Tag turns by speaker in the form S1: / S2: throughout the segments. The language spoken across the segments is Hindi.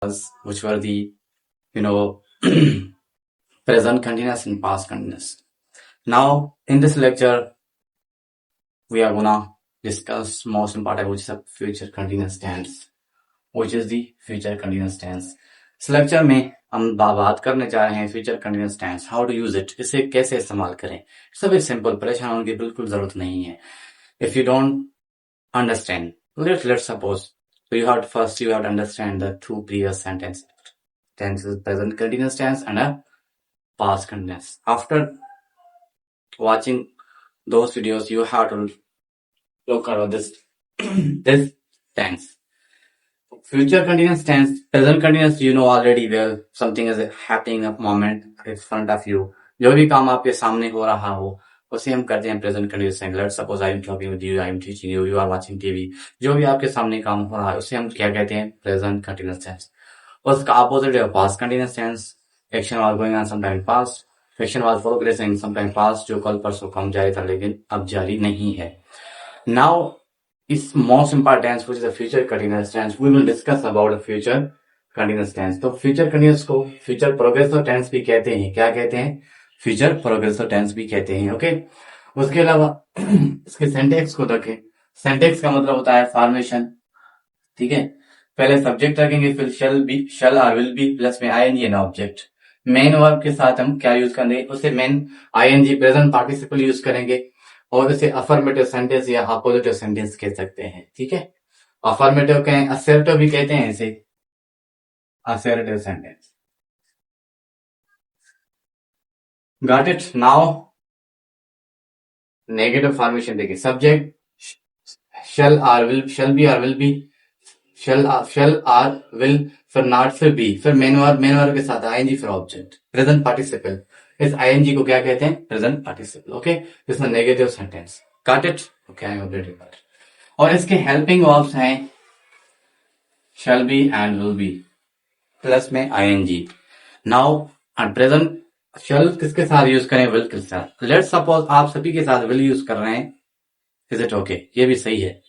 S1: which were the, you know, present continuous and past continuous. Now, in this lecture, we are gonna discuss most important, which is a future continuous tense. Which is the future continuous tense. इस लेक्चर में हम बात करने जा रहे हैं future continuous tense, how to use it, इसे कैसे इस्तेमाल करें. इट्स वेरी सिंपल, परेशान होने की बिल्कुल जरूरत नहीं है. If you don't understand, let's suppose, so you have to understand the two previous tenses, present continuous tense and a past continuous. After watching those videos, you have to look at this this tense. Future continuous tense, present continuous, you know already well, something is happening at moment in front of you. जो भी काम आपके सामने हो रहा हो उसे हम करते हैं present continuous tense. Let's suppose I am talking with you, I am teaching you, you are watching TV. जो भी आपके सामने काम हो रहा है उसे हम क्या कहते हैं, प्रेजेंट कंटिन्यूअस टेंस. उसका अपोजिट है past continuous tense. Action was going on some time past, action was progressing some time past, जो कल परसों काम जारी था लेकिन अब जारी नहीं है. Now is most important tense, which is the future continuous tense. We will discuss about the future continuous tense. तो future continuous को future progressive tense भी कहते हैं. क्या कहते हैं? future progressive tense भी कहते हैं. ओके, उसके अलावा इसके सिंटैक्स को देखें. सिंटैक्स का मतलब होता है फॉर्मेशन. ठीक है, पहले सब्जेक्ट रखेंगे, फिर shall be, shall or will be plus में ing an object. Main verb के साथ हम क्या यूज करेंगे, उसे main ing present participle use करेंगे और इसे अफर्मेटिव सेंटेंस या अपोजिटिव सेंटेंस कह सकते हैं. ठीक है, अफर्मेटिव कहें, असर्टिव भी कहते हैं इसे, assertive sentence. Got it. Now negative formation देखिए, subject shall or will, shall be or will be, shall or will, फिर नॉट, फिर बी, फिर मेन वर्ब के साथ आईएनजी, फिर ऑब्जेक्ट, प्रेजेंट पार्टिसिपल. इस आईएनजी को क्या कहते हैं, प्रेजेंट पार्टिसिपल. ओके, इसमें negative sentence. Got it. Okay, I already got. और इसके हेल्पिंग वर्ब्स हैं shall be and will be plus में आईएनजी. नाउ एट प्रेजेंट शैल किसके साथ यूज करें, विल के साथ. लेट्स सपोज आप सभी के साथ विल यूज कर रहे हैं. Is it okay? ये भी सही है,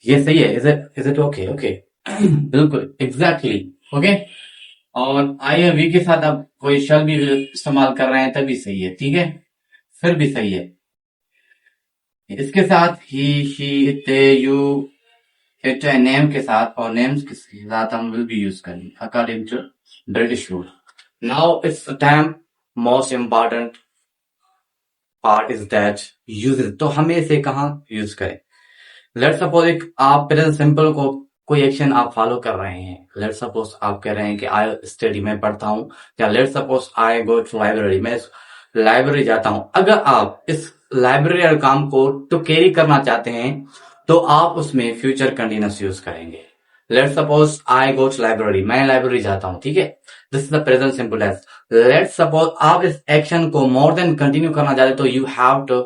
S1: ये सही है. Is it okay? ओके, बिल्कुल एग्जैक्टली. ओके, और आई या वी के साथ आप कोई शल भी इस्तेमाल कर रहे हैं तभी सही है. ठीक है, फिर भी सही है. इसके साथ ही, शी, ते, यू, इट, नेम के साथ, और नेम्स के साथ हम विल भी यूज करेंगे according to British rule. Now it's time most important part is that use it. तो हमें इसे कहाँ यूज करें. लेट्स सपोज एक आप प्रेजेंट सिंपल को कोई एक्शन आप फॉलो कर रहे हैं. लेट्स सपोज आप कह रहे हैं कि आई स्टडी, मैं पढ़ता हूं, या let's suppose I go to library, मैं लाइब्रेरी जाता हूं. अगर आप इस लाइब्रेरी काम को तो कैरी करना चाहते हैं तो आप उसमें फ्यूचर कंटिन्यूअस यूज करेंगे. Let's suppose I go to library, मैं लाइब्रेरी जाता हूं. ठीक है, this is the present simple tense. Let's suppose आप इस एक्शन को मोर देन कंटिन्यू करना चाहते तो you have to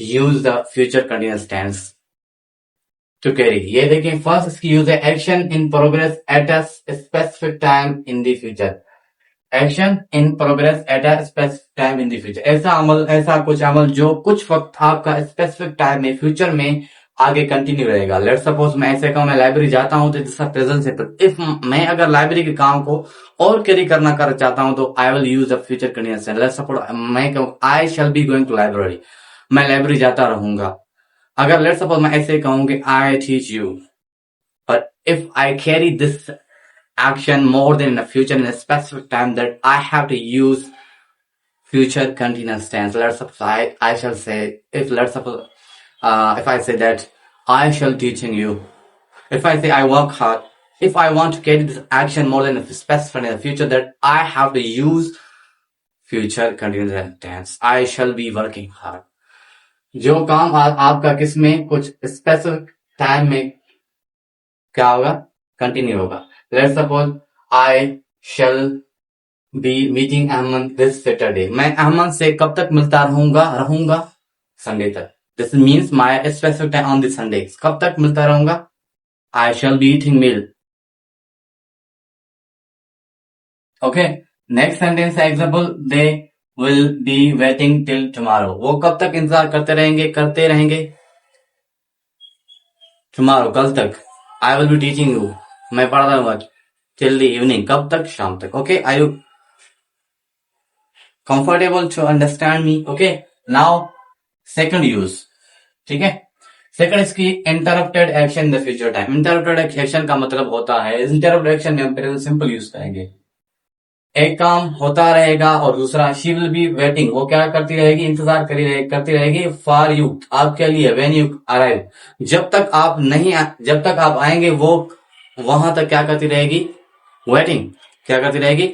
S1: use the future continuous tense to carry. ये देखिए, फर्स्ट इसकी यूज है action in progress at a specific time in the future. Action in progress at a specific time in the future, ऐसा अमल, ऐसा कुछ अमल जो कुछ वक्त आपका स्पेसिफिक टाइम में, फ्यूचर में आगे कंटिन्यू रहेगा. लेट्स सपोज मैं ऐसे कहूं, मैं लाइब्रेरी जाता हूं, तो this is present simple. If मैं अगर लाइब्रेरी के काम को और कैरी करना कर चाहता हूं तो I will use the future continuous. Let's suppose मैं कहूं I shall be going to library, मैं लाइब्रेरी जाता रहूंगा. अगर लेट्स सपोज मैं ऐसे कहूं कि I teach you, but if I carry this action more than in the future in a specific time, that I have to use future continuous tense. Let's suppose I shall say, if let's suppose if I say that I shall teaching you, if I say I work hard, if I want to carry this action more than specific in the future, that I have to use future continuous tense. I shall be working hard. जो काम आपका किसमें कुछ स्पेसिफिक टाइम में क्या होगा, कंटिन्यू होगा. Let's suppose I shall be meeting Ahmed this Saturday, मैं अहमद से कब तक मिलता रहूंगा संडे तक. This means my specific time on this Sunday, कब तक मिलता रहूंगा, I shall be eating meal. Okay, next sentence है example, they will be waiting till tomorrow, वो कब तक इंतजार करते रहेंगे टुमारो, कल तक. I will be teaching you, मैं पढ़ा रहूंगा. till the evening. कब तक? शाम तक. Okay, are you comfortable to understand me? Okay, now second use. ठीक है. सेकंड इसकी interrupted action in the future time. Interrupted action का मतलब होता है, इंटरप्टेड एक्शन में हम प्रेजेंट सिंपल यूज करेंगे. एक काम होता रहेगा और दूसरा शी विल बी वेटिंग, वो क्या करती रहेगी? इंतजार करती रहेगी फॉर यू, आपके लिए. व्हेन यू अराइव, जब तक आप आएंगे वो वहां तक क्या करती रहेगी? वेटिंग. क्या करती रहेगी?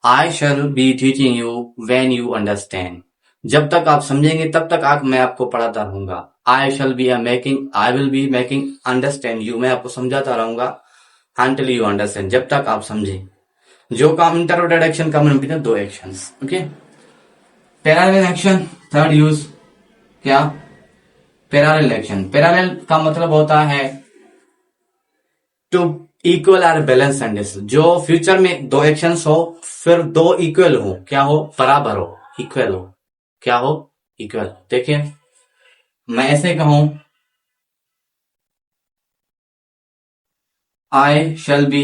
S1: I shall be teaching you when you understand, जब तक आप समझेंगे तब तक मैं आपको पढ़ाता रहूंगा. आई will be making understand you, मैं आपको समझाता रहूंगा until you understand, जब तक आप समझें. जो काम इंटरप्टेड एक्शन का मतलब 2 actions. Okay, parallel action third use. क्या? Parallel action. पैरेलल का मतलब होता है टू इक्वल और बैलेंस सेंटेंस. जो फ्यूचर में 2 एक्शंस हो, फिर 2 इक्वल हो. क्या हो? बराबर हो, इक्वल हो. क्या हो? इक्वल. देखिए, मैं ऐसे कहूं I shall be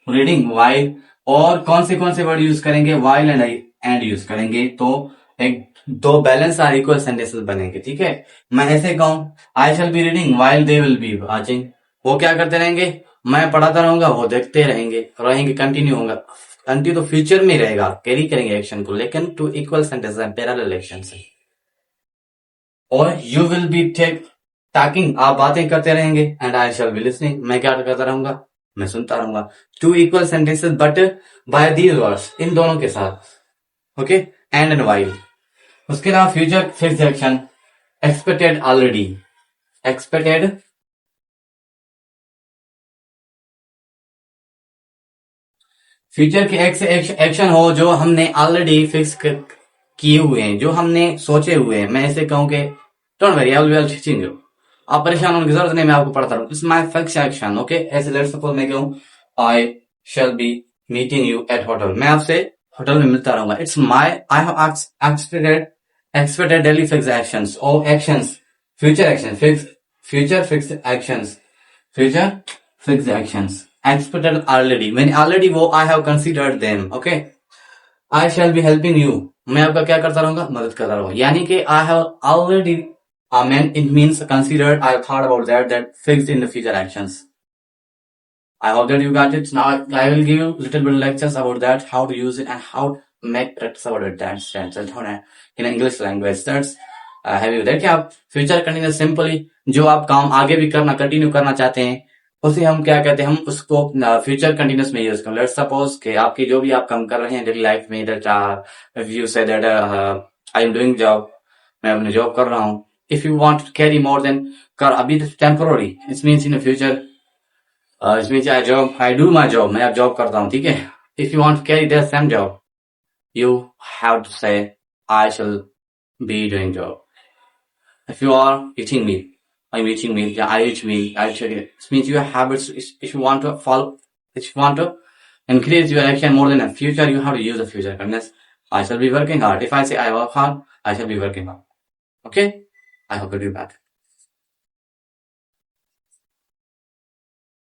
S1: reading while, और कौन से वर्ड यूज करेंगे? वाइल एंड यूज करेंगे, तो एक 2 बैलेंस और इक्वल सेंटेंसेस बनेंगे. ठीक है, मैं ऐसे कहूं I shall be reading while they will be watching, वो क्या करते रहेंगे? मैं पढ़ाता रहूंगा, वो देखते रहेंगे. कंटिन्यू होगा. कंटिन्यू तो फ्यूचर में रहेगा, कैरी करेंगे एक्शन को, लेकिन 2 इक्वल सेंटेंस है, पैरेलल एक्शन से. और यू विल बी टॉकिंग, आप बातें करते रहेंगे, and I shall be listening, मैं क्या करता रहूंगा? मैं सुनता रहूंगा. 2 equal sentences but by these words, इन दोनों के साथ. ओके, एंड वाइल. उसके अलावा future fixed action. Expected already. Expected future के एक्शन हो जो हमने ऑलरेडी फिक्स किए हुए हैं, जो हमने सोचे हुए हैं. मैं ऐसे कहूं कि don't worry, I will be teaching you, आप परेशान होने की जरूरत नहीं, मैं आपको पढ़ता रहूं. It's my fix action. Okay, ऐसे लेट्स सपोज मैं कहूं I shall be meeting you at hotel, मैं आपसे होटल में मिलता रहूंगा. It's my I have expected daily fix actions, और actions future action future fix actions, future fix actions expected already, when already वो I have considered them. okay, I shall be helping you, मैं आपका क्या करता रहूंगा? मदद करता रहूंगा. यानी कि I have already, it means considered, I thought about that fixed in the future actions. I hope that you got it. Now I will give you little bit lectures about that, how to use it and how to make practice about it. That's in English language. That's have you देखिए, आप फ्यूचर कंटिन्यूस सिंपली जो आप काम आगे भी कंटिन्यू करना चाहते हैं, उसे हम क्या कहते हैं? हम उसको फ्यूचर कंटिन्यूस में यूज करें. लेट्स सपोज कि आपकी जो भी आप काम कर रहे हैं डेली लाइफ में, that you say that I am doing job, मैं अपने जॉब कर रहा हूं. If you want to carry more then कर, अभी temporary, it means in future, it means I do my job, मैं अब जॉब करता हूं. ठीक है, if you want to carry that same job, you have to say I shall be doing job. If you are eating meal, I'm eating meal. Yeah, I eat meal. I check it. It means your habits. If you want to follow, if you want to increase your action more than a future, you have to use the future kindness. I shall be working hard. If I say I work hard, I shall be working hard. Okay? I hope you do that.